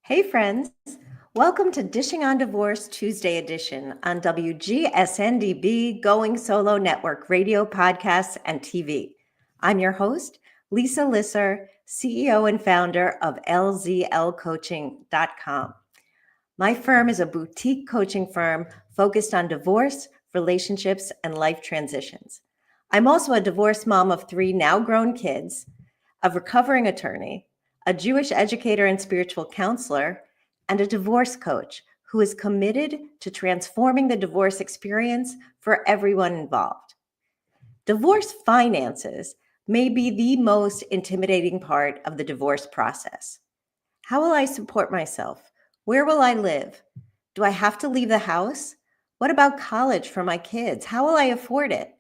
Hey, friends. Welcome to Dishing on Divorce Tuesday edition on WGSN-DB Going Solo Network radio, podcasts, and TV. I'm your host, Lisa Lisser, CEO and founder of LZLcoaching.com. My firm is a boutique coaching firm focused on divorce, relationships, and life transitions. I'm also a divorced mom of 3 now grown kids, a recovering attorney, a Jewish educator and spiritual counselor, and a divorce coach who is committed to transforming the divorce experience for everyone involved. Divorce finances may be the most intimidating part of the divorce process. How will I support myself? Where will I live? Do I have to leave the house? What about college for my kids? How will I afford it?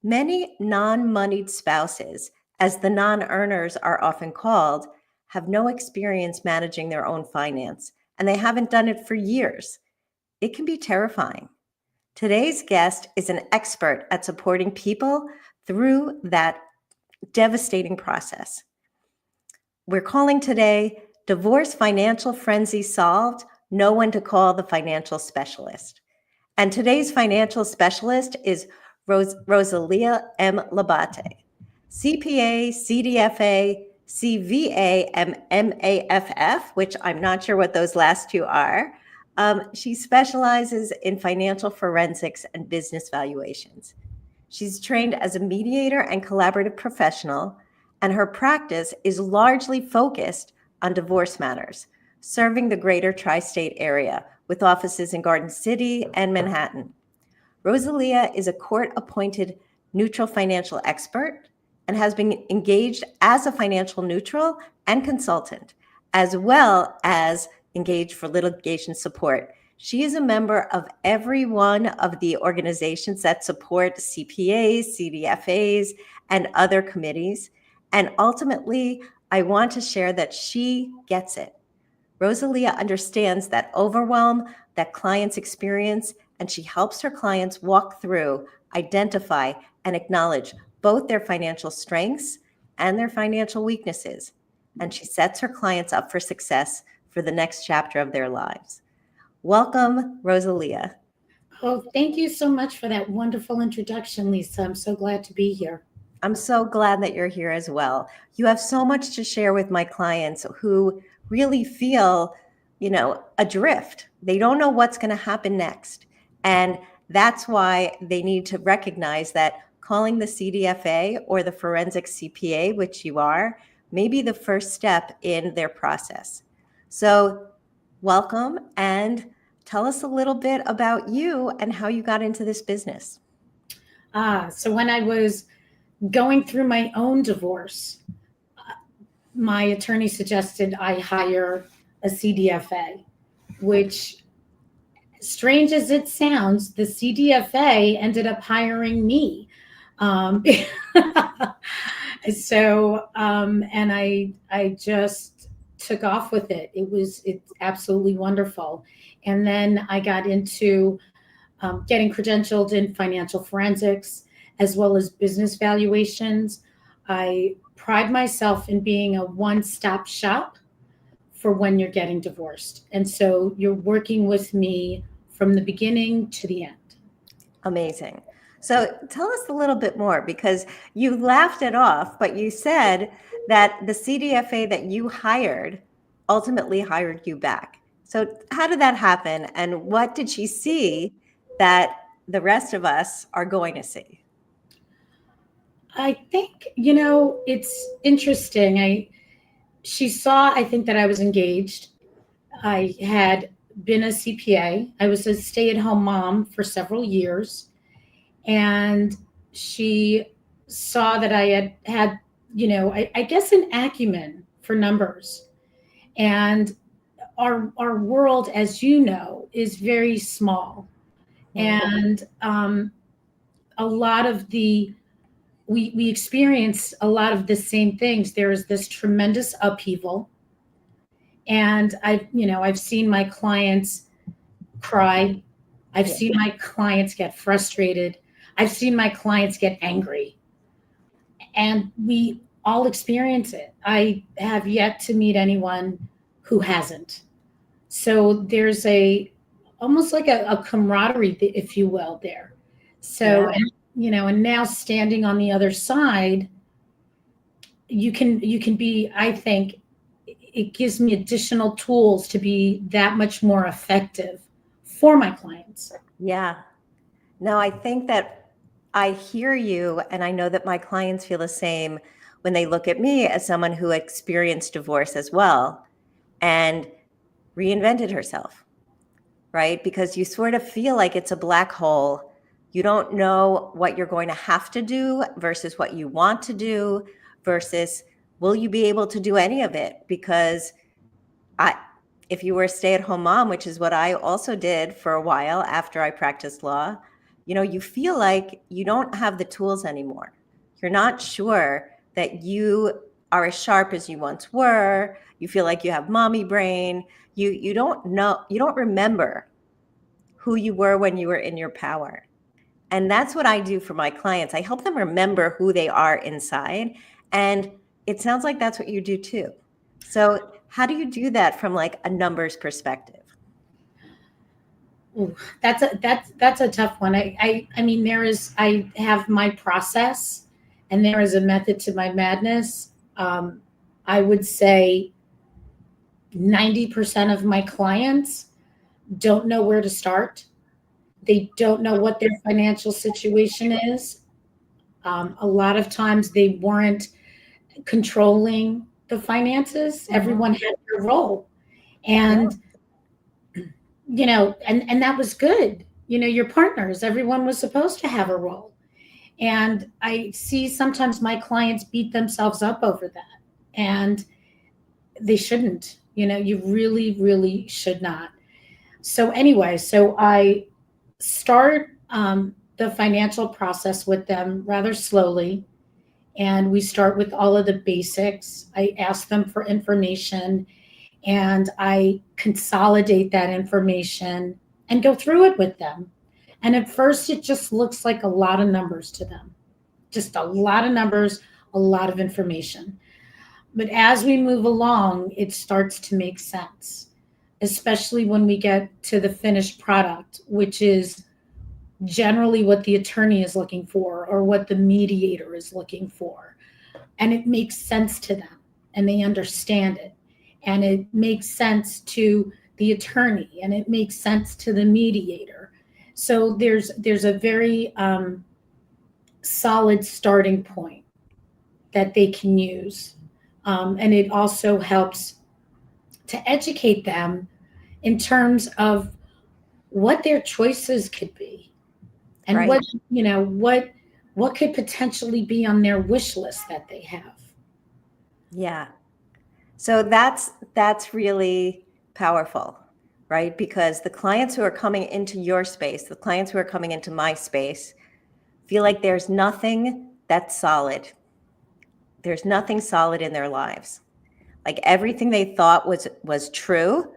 Many non-moneyed spouses, as the non-earners are often called, have no experience managing their own finance, and they haven't done it for years. It can be terrifying. Today's guest is an expert at supporting people through that devastating process. We're calling today Divorce Financial Frenzy Solved, Know When to Call the Financial Specialist. And today's financial specialist is Rosalia Labate, CPA, CDFA, CVA, MAFF, which I'm not sure what those last two are. She specializes in financial forensics and business valuations. She's trained as a mediator and collaborative professional, and her practice is largely focused on divorce matters, serving the greater tri-state area with offices in Garden City and Manhattan. Rosalia is a court-appointed neutral financial expert and has been engaged as a financial neutral and consultant, as well as engaged for litigation support. She is a member of every one of the organizations that support CPAs, CDFAs, and other committees. And ultimately, I want to share that she gets it. Rosalia understands that overwhelm that clients experience, and she helps her clients walk through, identify, and acknowledge both their financial strengths and their financial weaknesses. And she sets her clients up for success for the next chapter of their lives. Welcome, Rosalia. Oh, thank you so much for that wonderful introduction, Lisa. I'm so glad to be here. I'm so glad that you're here as well. You have so much to share with my clients who really feel, adrift. They don't know what's going to happen next. And that's why they need to recognize that calling the CDFA or the forensic CPA, which you are, may be the first step in their process. So welcome, and tell us a little bit about you and how you got into this business. So when I was going through my own divorce, my attorney suggested I hire a CDFA, which, strange as it sounds, the CDFA ended up hiring me. And I just took off with it. It's absolutely wonderful. And then I got into getting credentialed in financial forensics as well as business valuations. I pride myself in being a one-stop shop for when you're getting divorced. And so you're working with me from the beginning to the end. Amazing. So tell us a little bit more, because you laughed it off, but you said that the CDFA that you hired ultimately hired you back. So how did that happen? And what did she see that the rest of us are going to see? I think, it's interesting. She saw, I think, that I was engaged. I had been a CPA. I was a stay-at-home mom for several years. And she saw that I had, I guess an acumen for numbers. And our world, as you know, is very small. And a lot of we experience a lot of the same things. There is this tremendous upheaval. And I've seen my clients cry. I've seen my clients get frustrated. I've seen my clients get angry. And we all experience it. I have yet to meet anyone who hasn't. So there's almost like a camaraderie, if you will, there. So, Yeah. and now standing on the other side, you can be, I think it gives me additional tools to be that much more effective for my clients. Yeah. No, I think that I hear you, and I know that my clients feel the same when they look at me as someone who experienced divorce as well and reinvented herself, right? Because you sort of feel like it's a black hole. You don't know what you're going to have to do versus what you want to do versus will you be able to do any of it? Because if you were a stay-at-home mom, which is what I also did for a while after I practiced law, you feel like you don't have the tools anymore. You're not sure that you are as sharp as you once were. You feel like you have mommy brain. You don't know, you don't remember who you were when you were in your power. And that's what I do for my clients. I help them remember who they are inside. And it sounds like that's what you do too. So how do you do that from like a numbers perspective? Ooh, that's a tough one. I mean, I have my process, and there is a method to my madness. I would say 90% of my clients don't know where to start. They don't know what their financial situation is. A lot of times they weren't controlling the finances. Everyone had their role. And, and that was good. Your partners, everyone was supposed to have a role. And I see sometimes my clients beat themselves up over that. And they shouldn't. You really, really should not. So anyway, so I start the financial process with them rather slowly. And we start with all of the basics. I ask them for information and I consolidate that information and go through it with them. And at first, it just looks like a lot of numbers to them, just a lot of numbers, a lot of information. But as we move along, it starts to make sense, especially when we get to the finished product, which is generally what the attorney is looking for or what the mediator is looking for. And it makes sense to them and they understand it. And it makes sense to the attorney and it makes sense to the mediator. So there's a very solid starting point that they can use. And it also helps to educate them in terms of what their choices could be and Right. what could potentially be on their wish list that they have. Yeah. So that's really powerful, right? Because the clients who are coming into your space, the clients who are coming into my space, feel like there's nothing that's solid. There's nothing solid in their lives. Like everything they thought was true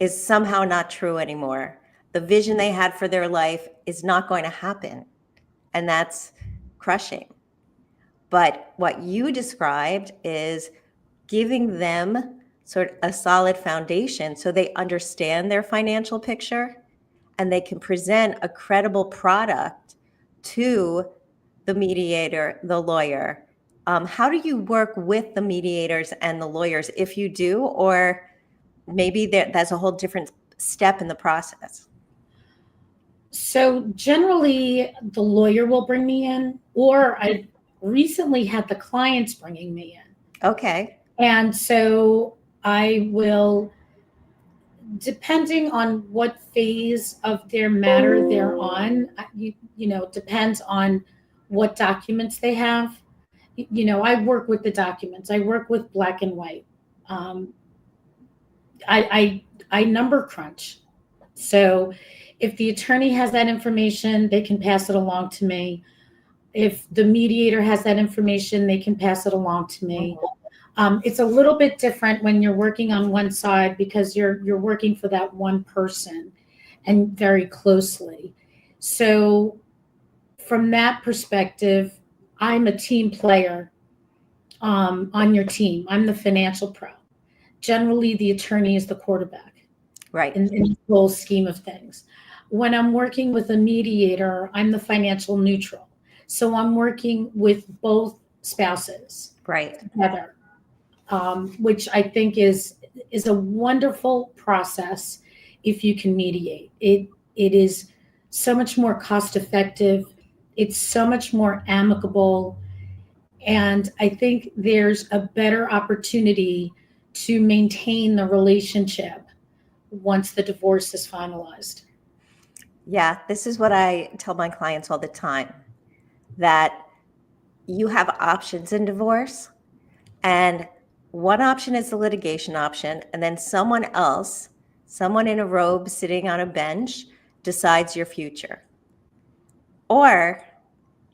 is somehow not true anymore. The vision they had for their life is not going to happen. And that's crushing. But what you described is giving them sort of a solid foundation so they understand their financial picture and they can present a credible product to the mediator, the lawyer. How do you work with the mediators and the lawyers if you do, or maybe that's a whole different step in the process? So generally, the lawyer will bring me in, or I recently had the clients bringing me in. Okay. And so I will, depending on what phase of their matter they're on, depends on what documents they have. I work with the documents. I work with black and white. I number crunch. So if the attorney has that information, they can pass it along to me. If the mediator has that information, they can pass it along to me. It's a little bit different when you're working on one side because you're working for that one person and very closely. So from that perspective, I'm a team player on your team. I'm the financial pro. generally the attorney is the quarterback Right. in the whole scheme of things. When I'm working with a mediator, I'm the financial neutral. So I'm working with both spouses Right. together, which I think is a wonderful process if you can mediate. It is so much more cost effective. It's so much more amicable. And I think there's a better opportunity to maintain the relationship once the divorce is finalized. Yeah, this is what I tell my clients all the time, that you have options in divorce, and one option is the litigation option, and then someone else, someone in a robe sitting on a bench, decides your future. Or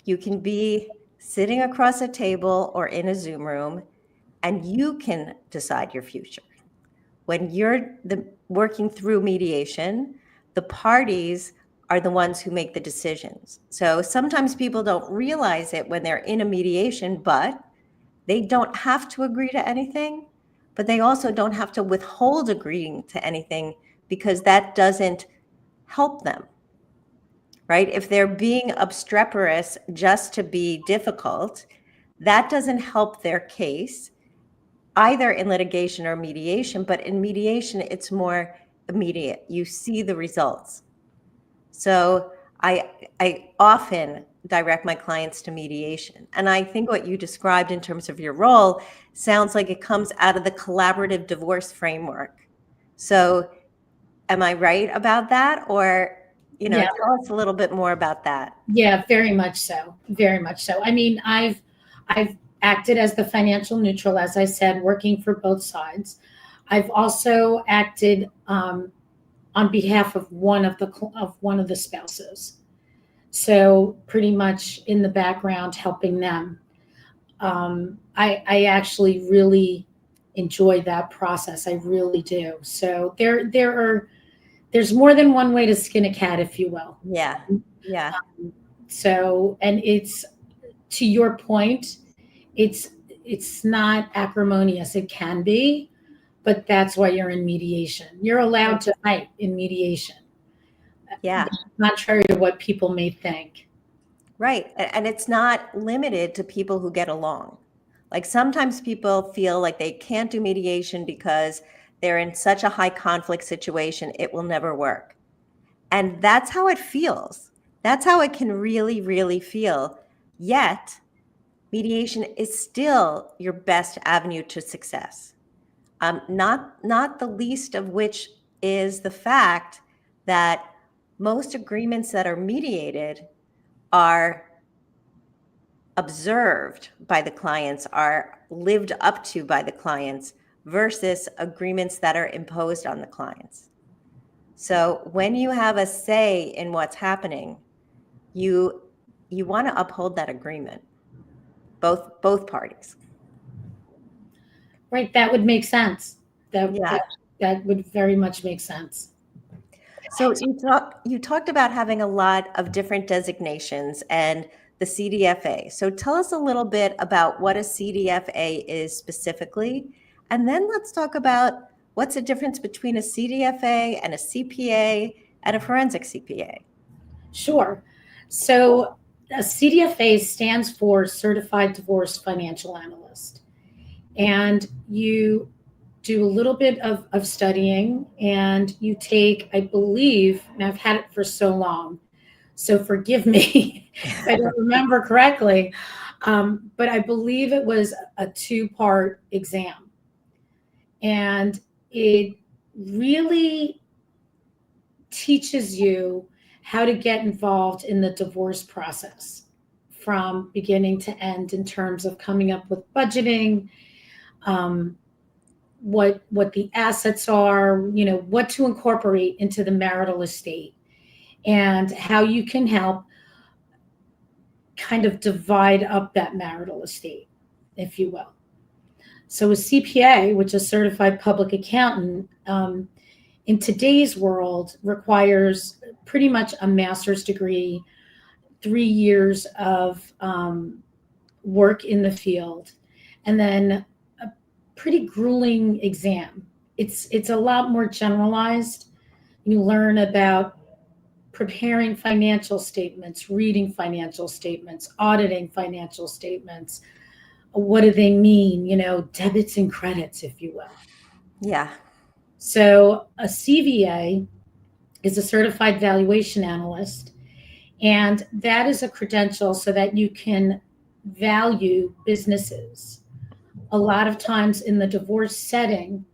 you can be sitting across a table or in a Zoom room, and you can decide your future. When you're working through mediation, the parties are the ones who make the decisions. So sometimes people don't realize it when they're in a mediation, but they don't have to agree to anything, but they also don't have to withhold agreeing to anything, because that doesn't help them, right? If they're being obstreperous just to be difficult, that doesn't help their case, either in litigation or mediation. But in mediation, it's more immediate. You see the results. So I often direct my clients to mediation. And I think what you described in terms of your role sounds like it comes out of the collaborative divorce framework. So am I right about that? Or, Yeah. tell us a little bit more about that. Yeah, very much so. Very much so. I mean, I've acted as the financial neutral, as I said, working for both sides. I've also acted on behalf of one of the spouses. So pretty much in the background helping them. I actually really enjoy that process. I really do. So there's more than one way to skin a cat, if you will. Yeah. Yeah. So, and it's, to your point, it's not acrimonious. It can be, but that's why you're in mediation. You're allowed to fight in mediation. Yeah. Contrary to what people may think. Right. And it's not limited to people who get along. Like sometimes people feel like they can't do mediation because they're in such a high conflict situation, it will never work. And that's how it feels. That's how it can really, really feel. Yet, mediation is still your best avenue to success. Not the least of which is the fact that most agreements that are mediated are observed by the clients, are lived up to by the clients, versus agreements that are imposed on the clients. So when you have a say in what's happening, you want to uphold that agreement, both parties. Right, that would make sense. Yeah. That would very much make sense. So you talked about having a lot of different designations and the CDFA. So tell us a little bit about what a CDFA is specifically, and then let's talk about what's the difference between a CDFA and a CPA and a forensic CPA. Sure. So a CDFA stands for Certified Divorce Financial Analyst. And you do a little bit of studying, and you take, I believe, and I've had it for so long, so forgive me if I don't remember correctly, but I believe it was a 2-part exam. And it really teaches you how to get involved in the divorce process from beginning to end in terms of coming up with budgeting, what the assets are, what to incorporate into the marital estate, and how you can help kind of divide up that marital estate, if you will. So a CPA, which is Certified Public Accountant, in today's world requires pretty much a master's degree, 3 years of work in the field, and then pretty grueling exam. It's a lot more generalized. You learn about preparing financial statements, reading financial statements, auditing financial statements. What do they mean? Debits and credits, if you will. Yeah. So a CVA is a certified valuation analyst, and that is a credential so that you can value businesses. A lot of times in the divorce setting,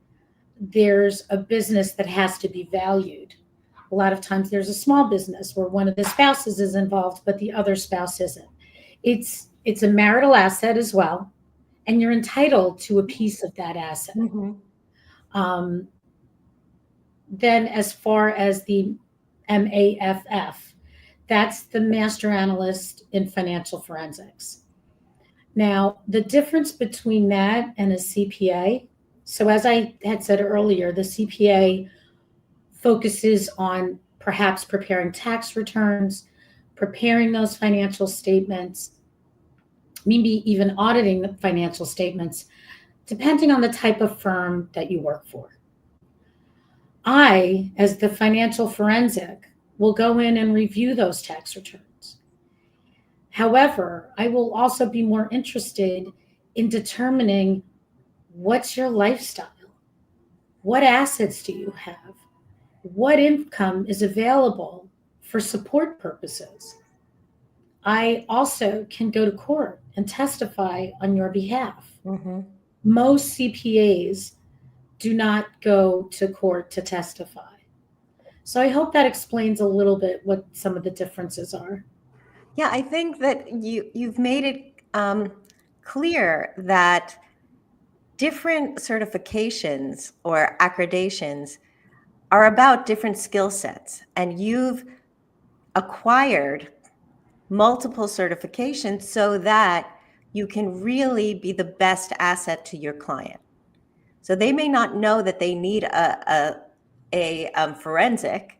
there's a business that has to be valued. A lot of times there's a small business where one of the spouses is involved, but the other spouse isn't. It's a marital asset as well, and you're entitled to a piece of that asset. Mm-hmm. Then as far as the MAFF, that's the Master Analyst in Financial Forensics. Now, the difference between that and a CPA, so as I had said earlier, the CPA focuses on perhaps preparing tax returns, preparing those financial statements, maybe even auditing the financial statements, depending on the type of firm that you work for. I, as the financial forensic, will go in and review those tax returns. However, I will also be more interested in determining what's your lifestyle? What assets do you have? What income is available for support purposes? I also can go to court and testify on your behalf. Mm-hmm. Most CPAs do not go to court to testify. So I hope that explains a little bit what some of the differences are. Yeah, I think that you've made it clear that different certifications or accreditations are about different skill sets, and you've acquired multiple certifications so that you can really be the best asset to your client. So they may not know that they need a forensic.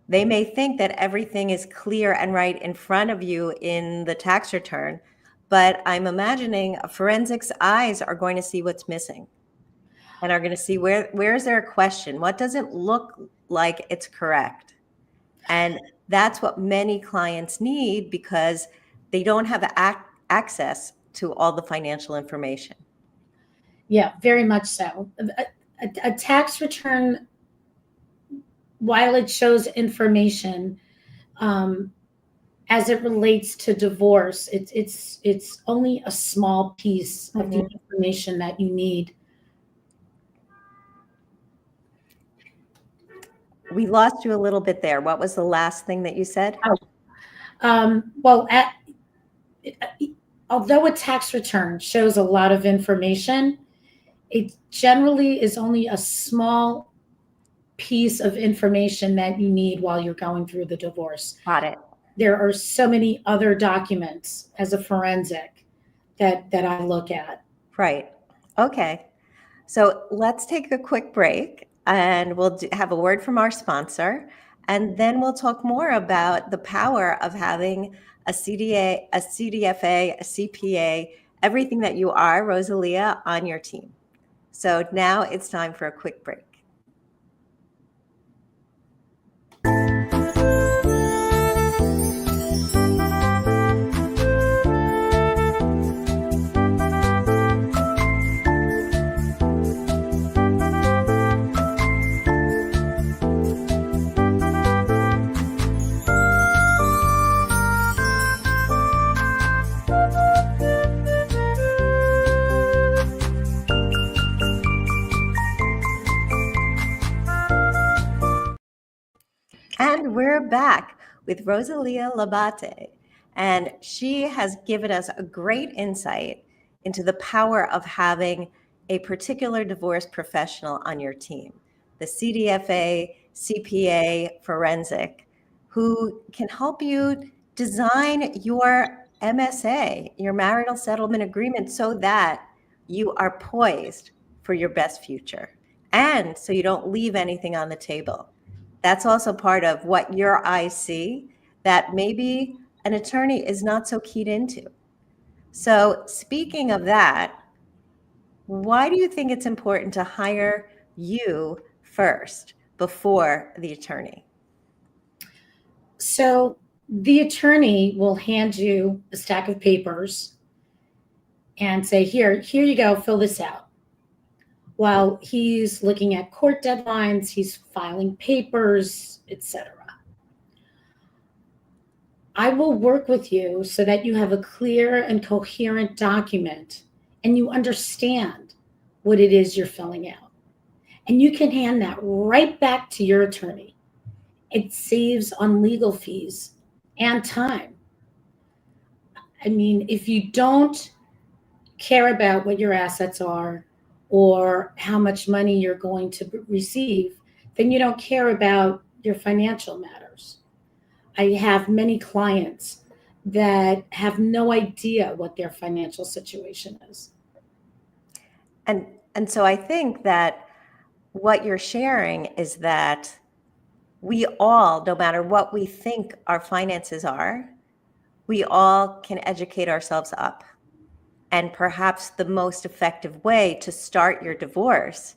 They may think that everything is clear and right in front of you in the tax return, but I'm imagining a forensic's eyes are going to see what's missing and are going to see where is there a question? What doesn't look like it's correct? And that's what many clients need because they don't have access to all the financial information. Yeah, very much so. A tax return, while it shows information, as it relates to divorce, it's only a small piece of the information that you need. We lost you a little bit there. What was the last thing that you said? Well, although a tax return shows a lot of information, it generally is only a small piece of information that you need while you're going through the divorce. Got it. There are so many other documents as a forensic that I look at. Right. Okay. So let's take a quick break and we'll have a word from our sponsor. And then we'll talk more about the power of having a CDA, a CDFA, a CPA, everything that you are, Rosalia, on your team. So now it's time for a quick break. And we're back with Rosalia Labate, and she has given us a great insight into the power of having a particular divorce professional on your team, the CDFA, CPA forensic, who can help you design your MSA, your marital settlement agreement, so that you are poised for your best future and so you don't leave anything on the table. That's also part of what your eyes see that maybe an attorney is not so keyed into. So speaking of that, why do you think it's important to hire you first before the attorney? So the attorney will hand you a stack of papers and say, here you go, fill this out. While he's looking at court deadlines, he's filing papers, etc. I will work with you so that you have a clear and coherent document and you understand what it is you're filling out. And you can hand that right back to your attorney. It saves on legal fees and time. I mean, if you don't care about what your assets are or how much money you're going to receive, then you don't care about your financial matters. I have many clients that have no idea what their financial situation is. And so I think that what you're sharing is that we all, no matter what we think our finances are, we all can educate ourselves up. And perhaps the most effective way to start your divorce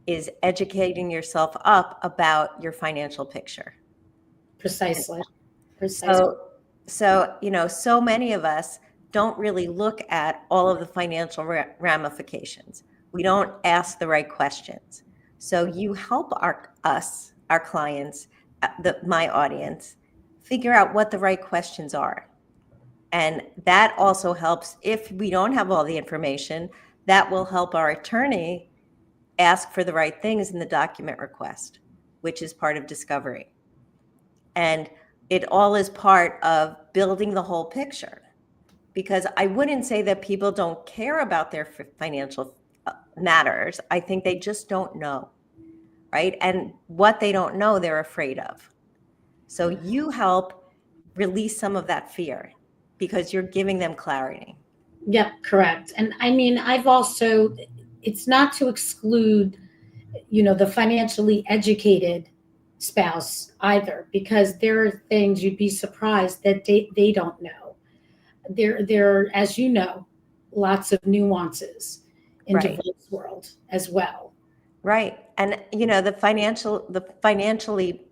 is educating yourself up about your financial picture. Precisely. So, so many of us don't really look at all of the financial ramifications. We don't ask the right questions. So you help our clients, my audience, figure out what the right questions are. And that also helps if we don't have all the information, that will help our attorney ask for the right things in the document request, which is part of discovery. And it all is part of building the whole picture. Because I wouldn't say that people don't care about their financial matters. I think they just don't know, right? And what they don't know, they're afraid of. So you help release some of that fear because you're giving them clarity. Yep, correct. And I mean, I've also, it's not to exclude, the financially educated spouse either, because there are things you'd be surprised that they don't know. There are, as you know, lots of nuances in Right. divorce world as well. Right. And the financially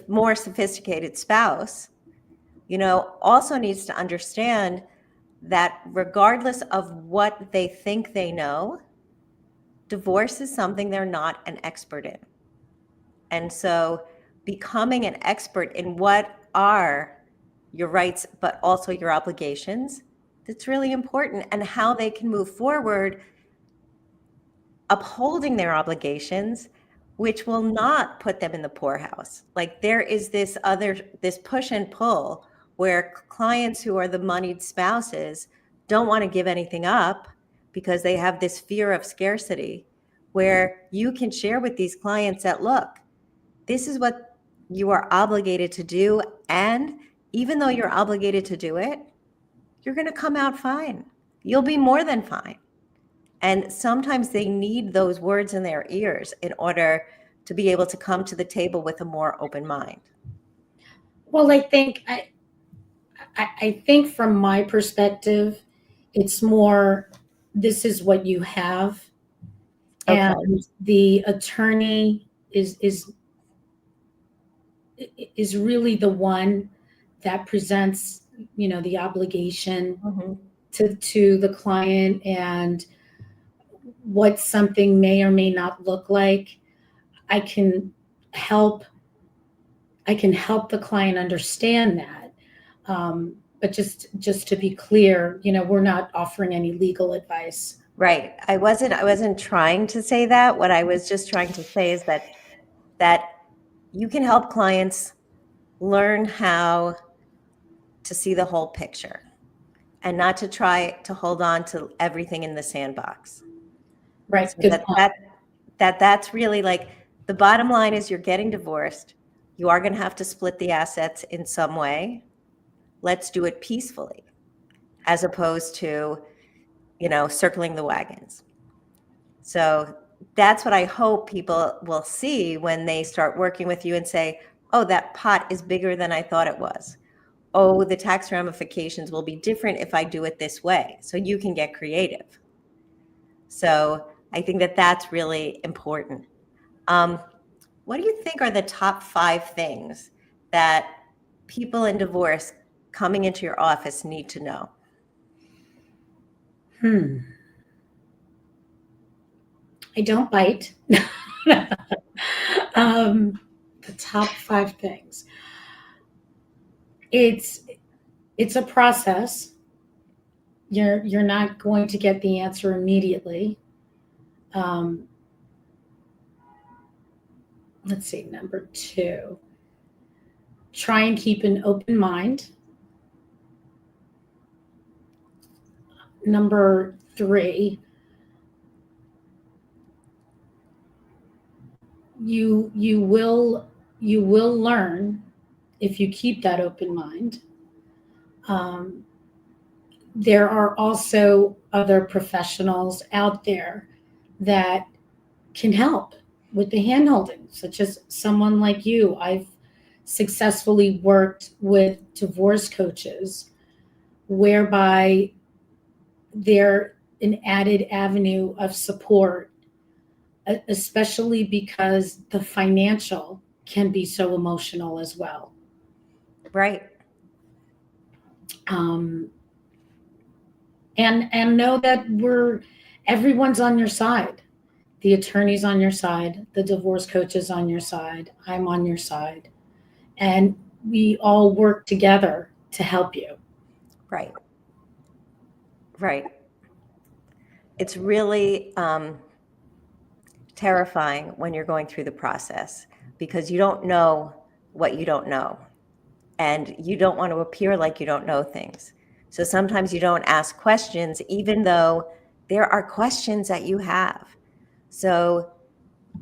more sophisticated spouse, also needs to understand that regardless of what they think they know, divorce is something they're not an expert in. And so becoming an expert in what are your rights, but also your obligations, that's really important, and how they can move forward upholding their obligations, which will not put them in the poorhouse. Like there is this push and pull where clients who are the moneyed spouses don't want to give anything up because they have this fear of scarcity, where you can share with these clients that, look, this is what you are obligated to do. And even though you're obligated to do it, you're going to come out fine. You'll be more than fine. And sometimes they need those words in their ears in order to be able to come to the table with a more open mind. Well, I think from my perspective, it's more, this is what you have. Okay. And the attorney is really the one that presents, the obligation to the client and what something may or may not look like. I can help the client understand that. But just to be clear, we're not offering any legal advice. Right. I wasn't trying to say that. What I was just trying to say is that you can help clients learn how to see the whole picture and not to try to hold on to everything in the sandbox. Right. So Good point. that's really like the bottom line is you're getting divorced. You are going to have to split the assets in some way. Let's do it peacefully, as opposed to, circling the wagons. So that's what I hope people will see when they start working with you and say, oh, that pot is bigger than I thought it was. Oh, the tax ramifications will be different if I do it this way. So you can get creative. So I think that that's really important. What do you think are the top 5 things that people in divorce coming into your office need to know? I don't bite. The top 5 things. It's a process. You're not going to get the answer immediately. Let's see, number 2, try and keep an open mind. Number 3, you will learn if you keep that open mind. There are also other professionals out there that can help with the handholding, such as someone like you. I've successfully worked with divorce coaches whereby they're an added avenue of support, especially because the financial can be so emotional as well. Right. And know that everyone's on your side. The attorney's on your side, the divorce coach is on your side, I'm on your side, and we all work together to help you. Right. Right. It's really terrifying when you're going through the process because you don't know what you don't know, and you don't want to appear like you don't know things. So sometimes you don't ask questions, even though there are questions that you have. So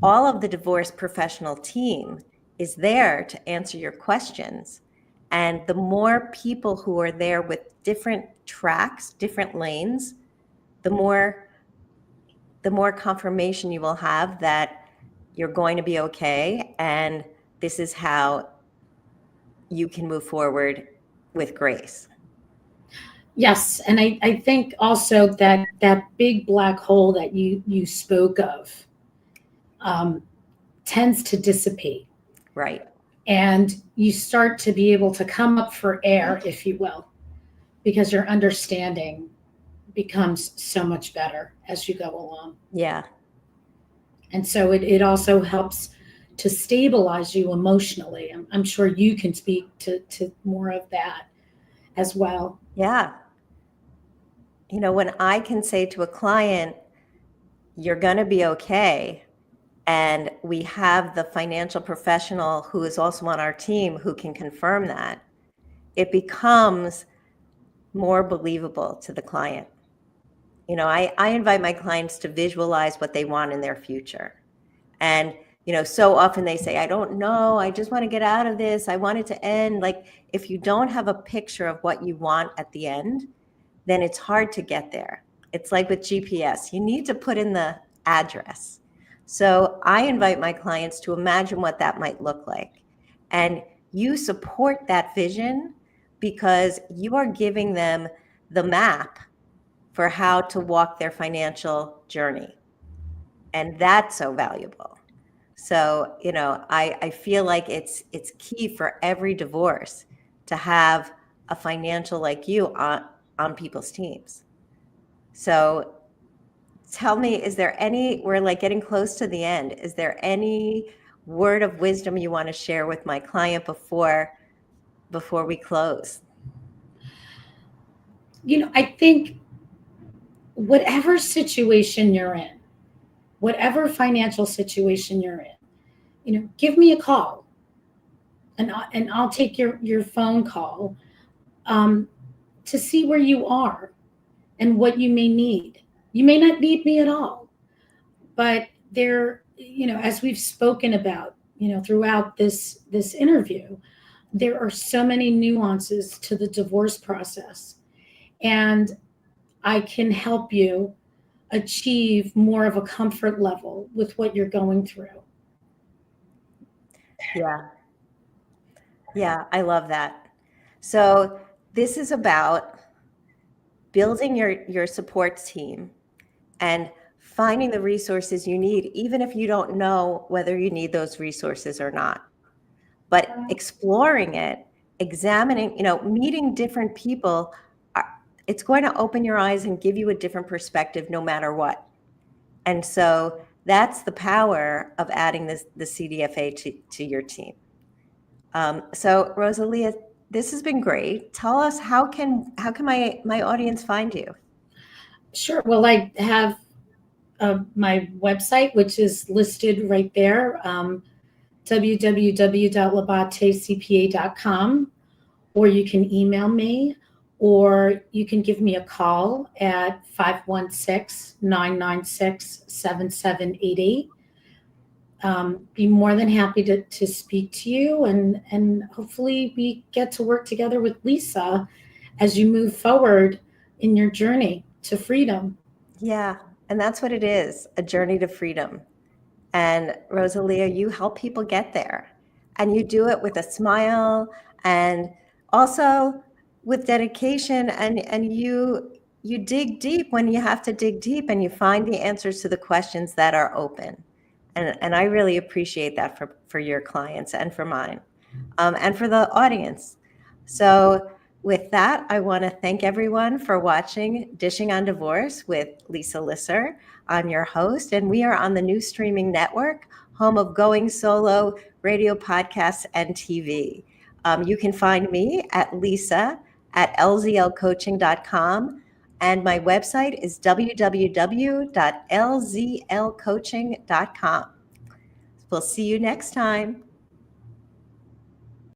all of the divorce professional team is there to answer your questions. And the more people who are there with different tracks, different lanes, the more confirmation you will have that you're going to be okay. And this is how you can move forward with grace. Yes, and I think also that big black hole that you spoke of tends to dissipate. Right. And you start to be able to come up for air, if you will, because your understanding becomes so much better as you go along. Yeah. And so it also helps to stabilize you emotionally. I'm sure you can speak to more of that as well. Yeah. You know, when I can say to a client, you're going to be okay, and we have the financial professional who is also on our team who can confirm that, it becomes more believable to the client. You know, I invite my clients to visualize what they want in their future. And, you know, so often they say, I don't know, I just want to get out of this, I want it to end. Like, if you don't have a picture of what you want at the end, then it's hard to get there. It's like with GPS, you need to put in the address. So I invite my clients to imagine what that might look like. And you support that vision because you are giving them the map for how to walk their financial journey. And that's so valuable. So, you know, I feel like it's key for every divorce to have a financial like you on people's teams. So tell me, is there any, we're like getting close to the end, is there any word of wisdom you want to share with my client before we close? You know, I think whatever situation you're in, whatever financial situation you're in, you know, give me a call, and I'll take your phone call to see where you are and what you may need. You may not need me at all, but there, you know, as we've spoken about, you know, throughout this interview, there are so many nuances to the divorce process, and I can help you achieve more of a comfort level with what you're going through. Yeah. Yeah, I love that. So this is about building your support team and finding the resources you need, even if you don't know whether you need those resources or not. But exploring it, examining, meeting different people, it's going to open your eyes and give you a different perspective no matter what. And so that's the power of adding the CDFA to your team. So Rosalia, this has been great. Tell us, how can my audience find you? Sure. Well, I have my website, which is listed right there, www.labatecpa.com, or you can email me, or you can give me a call at 516-996-7788. Be more than happy to speak to you, and hopefully we get to work together with Lisa as you move forward in your journey to freedom. Yeah, and that's what it is, a journey to freedom. And Rosalia, you help people get there, and you do it with a smile and also with dedication, and you dig deep when you have to dig deep, and you find the answers to the questions that are open. And I really appreciate that for your clients and for mine, and for the audience. So with that, I want to thank everyone for watching Dishing on Divorce with Lisa Lisser. I'm your host, and we are on the new streaming network, home of Going Solo, radio, podcasts, and TV. You can find me at lisa@lzlcoaching.com, and my website is www.lzlcoaching.com. We'll see you next time.